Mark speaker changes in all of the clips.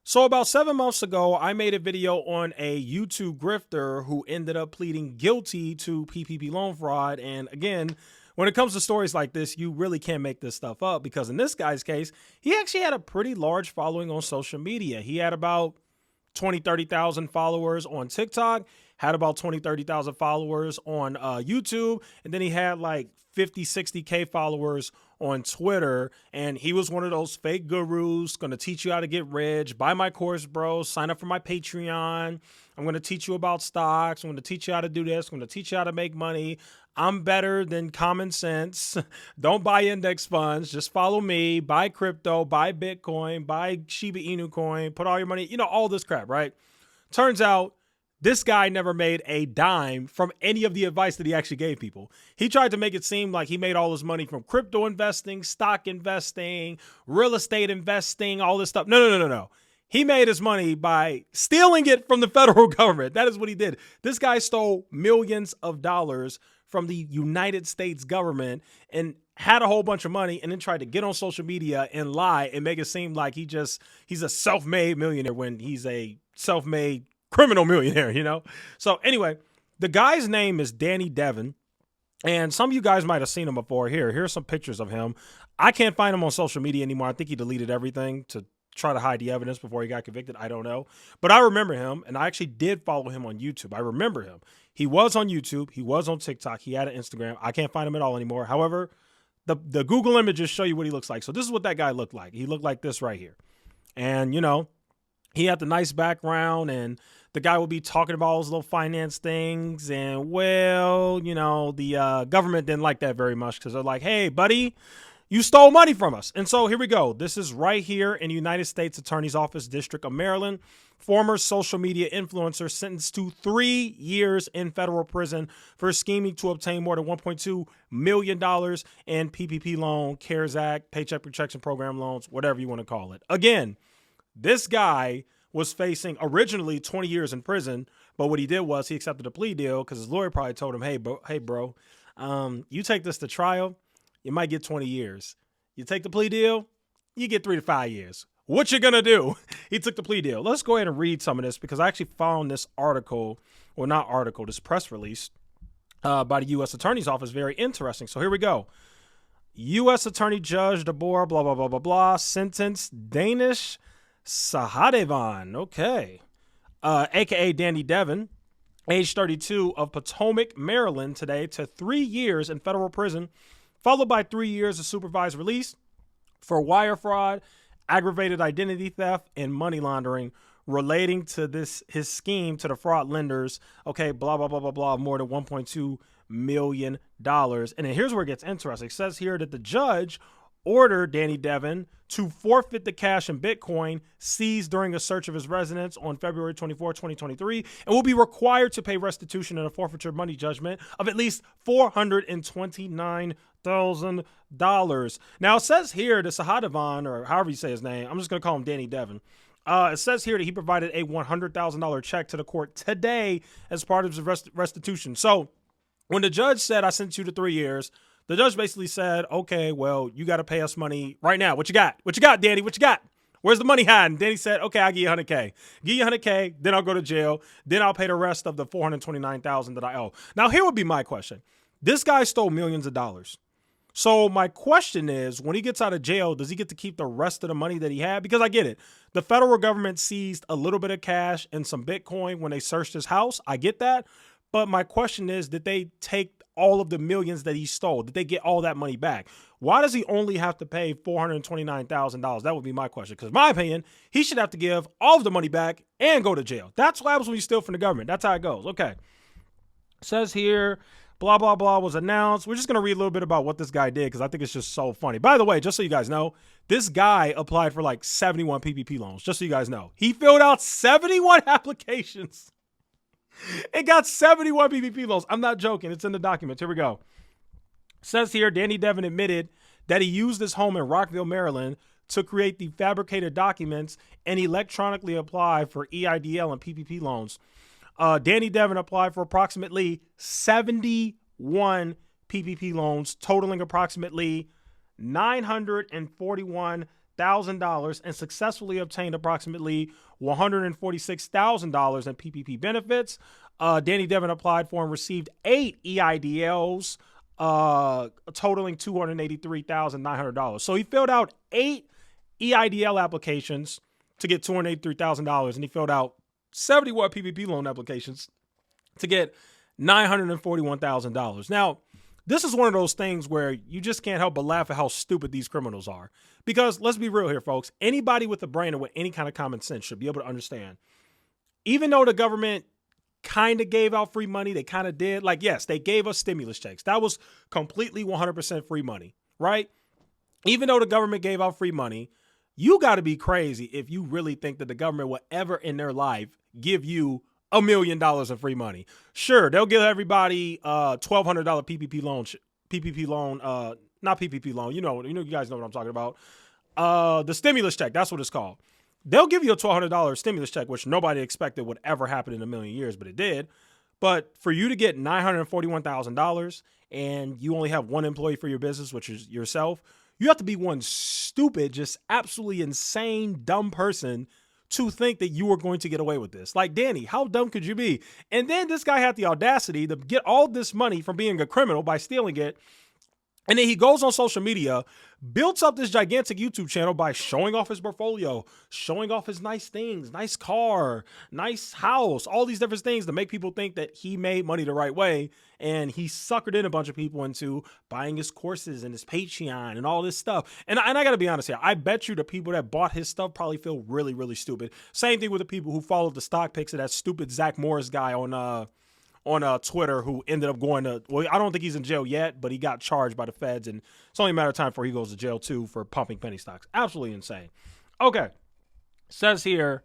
Speaker 1: So about 7 months ago, I made a video on a YouTube grifter who ended up pleading guilty to PPP loan fraud. And again, when it comes to stories like this, you really can't make this stuff up, because in this guy's case, he actually had a pretty large following on social media. He had about 30,000 followers on TikTok, had about 30,000 followers on YouTube, and then he had like 60K followers on Twitter. And he was one of those fake gurus, going to teach you how to get rich. Buy my course, bro. Sign up for my Patreon. I'm going to teach you about stocks. I'm going to teach you how to do this. I'm going to teach you how to make money. I'm better than common sense. Don't buy index funds. Just follow me. Buy crypto, buy Bitcoin, buy Shiba Inu coin, put all your money, all this crap, right? Turns out this guy never made a dime from any of the advice that he actually gave people. He tried to make it seem like he made all his money from crypto investing, stock investing, real estate investing, all this stuff. No. He made his money by stealing it from the federal government. That is what he did. This guy stole millions of dollars from the United States government and had a whole bunch of money, and then tried to get on social media and lie and make it seem like he's a self-made millionaire when he's a self-made criminal millionaire, So anyway, the guy's name is Danny Devin, and some of you guys might have seen him before. Here's some pictures of him. I can't find him on social media anymore. I think he deleted everything to try to hide the evidence before he got convicted. I don't know. But I remember him, and I actually did follow him on YouTube. I remember him. He was on YouTube. He was on TikTok. He had an Instagram. I can't find him at all anymore. However, the Google images show you what he looks like. So this is what that guy looked like. He looked like this right here. And, he had the nice background, and the guy would be talking about all his little finance things. And, the government didn't like that very much, because they're like, hey, buddy, you stole money from us. And so here we go. This is right here in the United States Attorney's Office, District of Maryland. Former social media influencer sentenced to 3 years in federal prison for scheming to obtain more than $1.2 million in PPP loan, CARES Act, Paycheck Protection Program loans, whatever you want to call it. Again, this guy was facing originally 20 years in prison, but what he did was he accepted a plea deal because his lawyer probably told him, hey, bro, you take this to trial, you might get 20 years. You take the plea deal, you get 3 to 5 years. What you gonna do? He took the plea deal. Let's go ahead and read some of this, because I actually found this this press release by the U.S. Attorney's Office very interesting. So here we go. U.S. Attorney Judge DeBoer, blah, blah, blah, blah, blah, sentenced Danish Sahadevan, okay, a.k.a. Danny Devin, age 32, of Potomac, Maryland, today to 3 years in federal prison, followed by 3 years of supervised release for wire fraud, aggravated identity theft, and money laundering relating to his scheme to the fraud lenders. Okay, blah, blah, blah, blah, blah, more than $1.2 million. And then here's where it gets interesting. It says here that the judge ordered Danny Devin to forfeit the cash and Bitcoin seized during a search of his residence on February 24, 2023, and will be required to pay restitution and a forfeiture money judgment of at least $429,000. Now, it says here that Sahadevan, or however you say his name, I'm just going to call him Danny Devin. It says here that he provided a $100,000 check to the court today as part of his restitution. So when the judge said, I sent you to 3 years, the judge basically said, okay, well, you got to pay us money right now. What you got? What you got, Danny? What you got? Where's the money hiding? Danny said, okay, I'll give you $100K. Give you $100K, then I'll go to jail. Then I'll pay the rest of the $429,000 that I owe. Now, here would be my question. This guy stole millions of dollars. So my question is, when he gets out of jail, does he get to keep the rest of the money that he had? Because I get it. The federal government seized a little bit of cash and some Bitcoin when they searched his house. I get that. But my question is, did they take all of the millions that he stole? Did they get all that money back? Why does he only have to pay $429,000? That would be my question. Because in my opinion, he should have to give all of the money back and go to jail. That's what happens when you steal from the government. That's how it goes. Okay. It says here, blah, blah, blah was announced. We're just going to read a little bit about what this guy did, because I think it's just so funny. By the way, just so you guys know, this guy applied for like 71 PPP loans. Just so you guys know. He filled out 71 applications. It got 71 PPP loans. I'm not joking. It's in the documents. Here we go. It says here, Danny Devin admitted that he used his home in Rockville, Maryland to create the fabricated documents and electronically apply for EIDL and PPP loans. Danny Devin applied for approximately 71 PPP loans, totaling approximately $941 $100,000 and successfully obtained approximately $146,000 in PPP benefits. Danny Devin applied for and received 8 EIDLs, totaling $283,900. So he filled out 8 EIDL applications to get $283,000, and he filled out 71 PPP loan applications to get $941,000. Now, this is one of those things where you just can't help but laugh at how stupid these criminals are. Because let's be real here, folks. Anybody with a brain or with any kind of common sense should be able to understand. Even though the government kind of gave out free money, they kind of did. Like, yes, they gave us stimulus checks. That was completely 100% free money, right? Even though the government gave out free money, you got to be crazy if you really think that the government will ever in their life give you $1 million in free money. Sure, they'll give everybody $1,200 PPP loan, not PPP loan. You guys know what I'm talking about. The stimulus check, that's what it's called. They'll give you a $1,200 stimulus check, which nobody expected would ever happen in a million years, but it did. But for you to get $941,000 and you only have one employee for your business, which is yourself, you have to be one stupid, just absolutely insane, dumb person to think that you were going to get away with this. Like, Danny, how dumb could you be? And then this guy had the audacity to get all this money from being a criminal by stealing it. And then he goes on social media, builds up this gigantic YouTube channel by showing off his portfolio, showing off his nice things, nice car, nice house, all these different things to make people think that he made money the right way. And he suckered in a bunch of people into buying his courses and his Patreon and all this stuff. And I got to be honest here. I bet you the people that bought his stuff probably feel really, really stupid. Same thing with the people who followed the stock picks of that stupid Zach Morris guy on Twitter, who ended up going to, well, I don't think he's in jail yet, but he got charged by the feds, and it's only a matter of time before he goes to jail too for pumping penny stocks. Absolutely insane. Okay. Says here,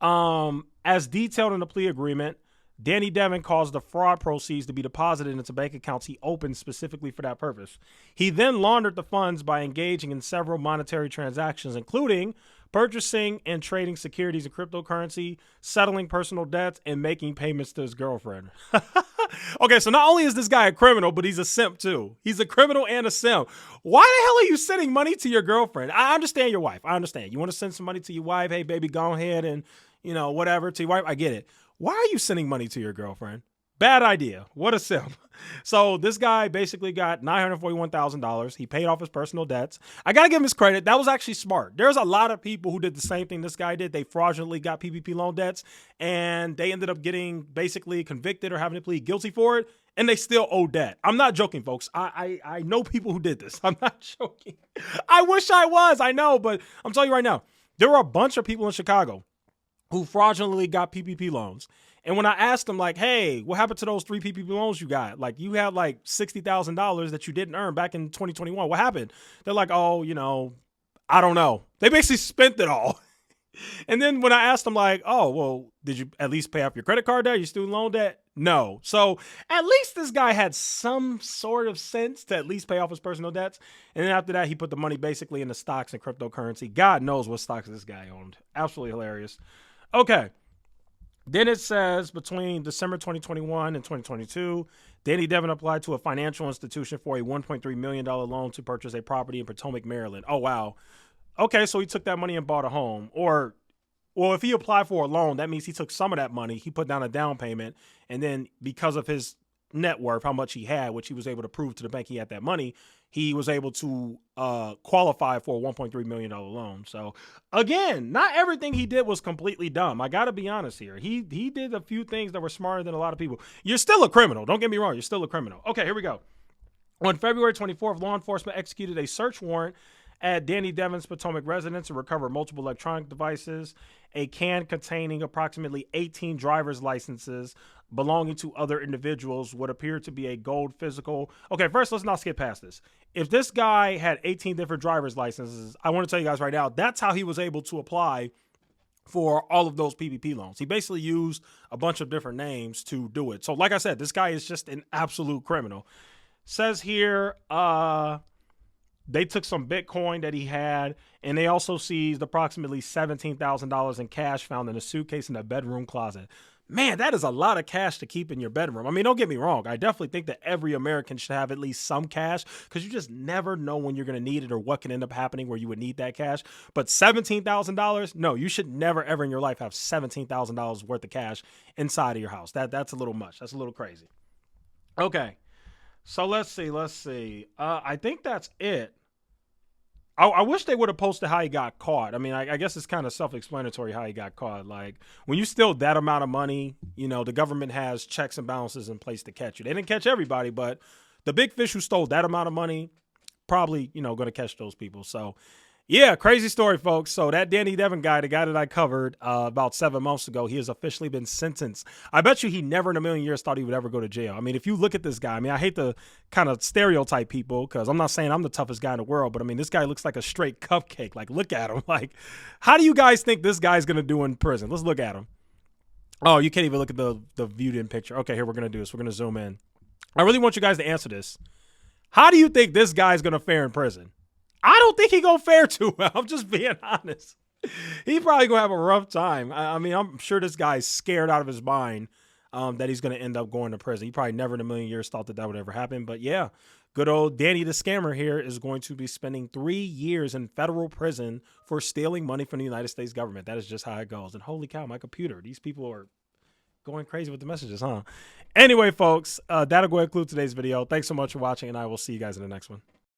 Speaker 1: as detailed in the plea agreement, Danny Devin caused the fraud proceeds to be deposited into bank accounts he opened specifically for that purpose. He then laundered the funds by engaging in several monetary transactions, including purchasing and trading securities and cryptocurrency, settling personal debts, and making payments to his girlfriend. Okay, so not only is this guy a criminal, but he's a simp too. He's a criminal and a simp. Why the hell are you sending money to your girlfriend? I understand your wife. I understand. You want to send some money to your wife? Hey, baby, go ahead and, whatever, to your wife. I get it. Why are you sending money to your girlfriend? Bad idea. What a simp. So this guy basically got $941,000. He paid off his personal debts. I got to give him his credit. That was actually smart. There's a lot of people who did the same thing this guy did. They fraudulently got PPP loan debts, and they ended up getting basically convicted or having to plead guilty for it, and they still owe debt. I'm not joking, folks. I know people who did this. I'm not joking. I wish I was. I know, but I'm telling you right now, there were a bunch of people in Chicago who fraudulently got PPP loans. And when I asked them, like, hey, what happened to those 3 PPP loans you got? Like, you had like $60,000 that you didn't earn back in 2021. What happened? They're like, oh, I don't know. They basically spent it all. And then when I asked them, like, oh, well, did you at least pay off your credit card debt, your student loan debt? No. So at least this guy had some sort of sense to at least pay off his personal debts. And then after that, he put the money basically into stocks and cryptocurrency. God knows what stocks this guy owned. Absolutely hilarious. Okay. Then it says between December 2021 and 2022, Danny Devin applied to a financial institution for a $1.3 million loan to purchase a property in Potomac, Maryland. Oh, wow. Okay, so he took that money and bought a home. Or, well, if he applied for a loan, that means he took some of that money, he put down a down payment, and then because of his net worth, how much he had, which he was able to prove to the bank he had that money, he was able to qualify for a $1.3 million loan. So again, not everything he did was completely dumb. I got to be honest here. He did a few things that were smarter than a lot of people. You're still a criminal. Don't get me wrong. You're still a criminal. Okay, here we go. On February 24th, law enforcement executed a search warrant at Danny Devin's Potomac residence to recover multiple electronic devices, a can containing approximately 18 driver's licenses belonging to other individuals, what appeared to be a gold physical. Okay, first, let's not skip past this. If this guy had 18 different driver's licenses, I want to tell you guys right now, that's how he was able to apply for all of those PPP loans. He basically used a bunch of different names to do it. So like I said, this guy is just an absolute criminal. Says here, they took some Bitcoin that he had, and they also seized approximately $17,000 in cash found in a suitcase in a bedroom closet. Man, that is a lot of cash to keep in your bedroom. I mean, don't get me wrong. I definitely think that every American should have at least some cash because you just never know when you're going to need it or what can end up happening where you would need that cash. But $17,000, no, you should never, ever in your life have $17,000 worth of cash inside of your house. That's a little much. That's a little crazy. Okay, so let's see. I think that's it. I wish they would have posted how he got caught. I mean, I guess it's kind of self-explanatory how he got caught. Like, when you steal that amount of money, you know, the government has checks and balances in place to catch you. They didn't catch everybody, but the big fish who stole that amount of money probably, you know, going to catch those people. So, yeah, crazy story, folks. So that Danny Devin guy, the guy that I covered about 7 months ago, he has officially been sentenced. I bet you he never in a million years thought he would ever go to jail. I mean, if you look at this guy, I mean, I hate to kind of stereotype people because I'm not saying I'm the toughest guy in the world, but I mean, this guy looks like a straight cupcake. Like, look at him. Like, how do you guys think this guy's going to do in prison? Let's look at him. Oh, you can't even look at the viewed in picture. Okay, here, we're going to do this. We're going to zoom in. I really want you guys to answer this. How do you think this guy's going to fare in prison? I don't think he gonna fare too well. I'm just being honest. He probably gonna have a rough time. I mean, I'm sure this guy's scared out of his mind that he's gonna end up going to prison. He probably never in a million years thought that would ever happen. But yeah, good old Danny the scammer here is going to be spending 3 years in federal prison for stealing money from the United States government. That is just how it goes. And holy cow, my computer. These people are going crazy with the messages, huh? Anyway, folks, that'll go ahead and conclude today's video. Thanks so much for watching, and I will see you guys in the next one.